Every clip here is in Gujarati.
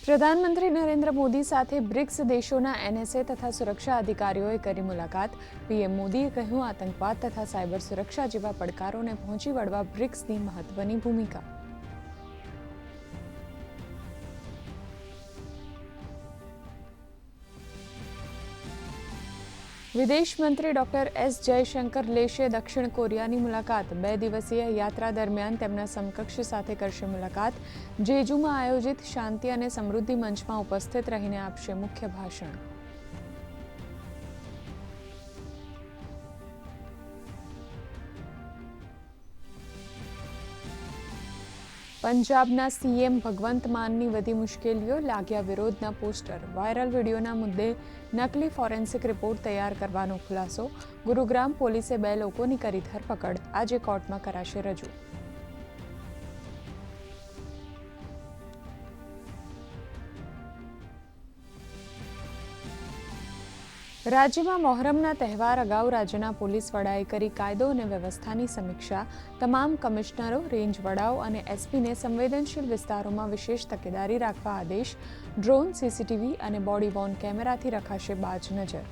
પ્રધાનમંત્રી નરેન્દ્ર મોદી સાથે બ્રિક્સ દેશોના એનએસએ તથા સુરક્ષા અધિકારીઓએ કરી મુલાકાત. પીએમ મોદીએ કહ્યું, આતંકવાદ તથા સાયબર સુરક્ષા જેવા પડકારોને પહોંચી વળવા બ્રિક્સની મહત્વની ભૂમિકા. વિદેશ મંત્રી ડોક્ટર એસ જયશંકર લેશે દક્ષિણ કોરિયાની મુલાકાત. 2 દિવસીય યાત્રા દરમિયાન તેમના સમકક્ષ સાથે કરશે મુલાકાત. જેજુમાં આયોજિત શાંતિ અને સમૃદ્ધિ મંચમાં ઉપસ્થિત રહીને આપશે મુખ્ય ભાષણ. પંજાબના સીએમ ભગવંત માનની વધી મુશ્કેલીઓ, લાગ્યા વિરોધના પોસ્ટર. વાયરલ વિડીયોના મુદ્દે નકલી ફોરેન્સિક રિપોર્ટ તૈયાર કરવાનો ખુલાસો. ગુરુગ્રામ પોલીસે 2 લોકોની કરી ધરપકડ. આજે કોર્ટમાં કરાશે રજૂ. રાજ્યમાં મોહરમના તહેવાર અગાઉ રાજ્યના પોલીસ વડાએ કરી કાયદો અને વ્યવસ્થાની સમીક્ષા. તમામ કમિશનરો, રેન્જ વડાઓ અને એસપીને સંવેદનશીલ વિસ્તારોમાં વિશેષ તકેદારી રાખવા આદેશ. ડ્રોન, સીસીટીવી અને બોડી વોર્ન કેમેરાથી રખાશે બાજ નજર.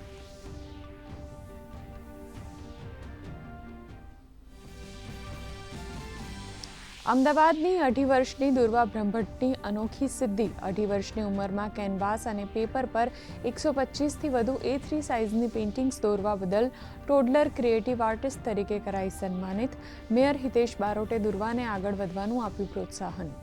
અમદાવાદની 2.5 વર્ષની દુર્વા બ્રહ્મભટ્ટની અનોખી સિદ્ધિ. 2.5 વર્ષની ઉંમરમાં કેનવાસ અને પેપર પર 125થી વધુ A3 સાઇઝની પેઇન્ટિંગ્સ દોરવા બદલ ટોડલર ક્રિએટિવ આર્ટિસ્ટ તરીકે કરાઈ સન્માનિત. મેયર હિતેશ બારોટે દુર્વાને આગળ વધવાનું આપ્યું પ્રોત્સાહન.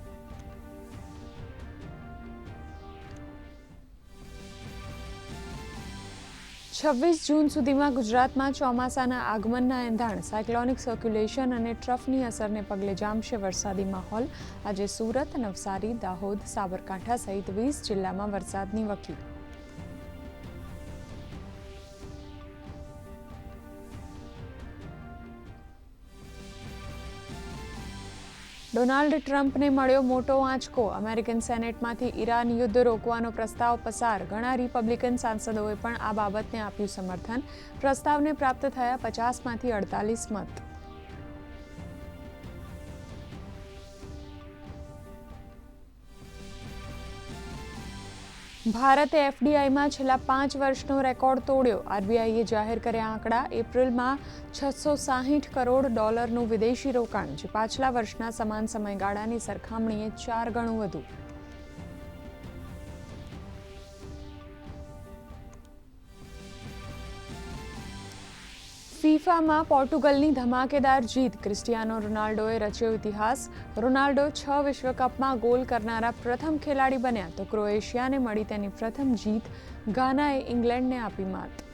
છવ્વીસ જૂન સુધીમાં ગુજરાતમાં ચોમાસાના આગમનના એંધાણ. સાયક્લોનિક સર્ક્યુલેશન અને ટ્રફની અસરને પગલે જામશે વરસાદી માહોલ. આજે સુરત, નવસારી, દાહોદ, સાબરકાંઠા સહિત 20 જિલ્લામાં વરસાદની વકી. ડોનાલ્ડ ટ્રમ્પને મળ્યો મોટો આંચકો. અમેરિકન સેનેટમાંથી ઈરાન યુદ્ધ રોકવાનો પ્રસ્તાવ પસાર. ઘણા રિપબ્લિકન સાંસદોએ પણ આ બાબતને આપ્યું સમર્થન. પ્રસ્તાવને પ્રાપ્ત થયા 50માંથી 48 મત. ભારતે એફડીઆઈમાં છેલ્લા 5 વર્ષનો રેકોર્ડ તોડ્યો. આરબીઆઈએ જાહેર કર્યા આંકડા. એપ્રિલમાં $660 કરોડનું વિદેશી રોકાણ, જે પાછલા વર્ષના સમાન સમયગાળાની સરખામણીએ 4 ગણું વધુ. ફીફામાં પોર્ટુગલની ધમાકેદાર જીત. ક્રિસ્ટિયાનો રોનાલ્ડોએ રચ્યો ઇતિહાસ. રોનાલ્ડો 6 વિશ્વકપમાં ગોલ કરનારા પ્રથમ ખેલાડી બન્યા, તો ક્રોએશિયાને મળી તેની પ્રથમ જીત. ગાનાએ ઇંગ્લેન્ડને આપી માત.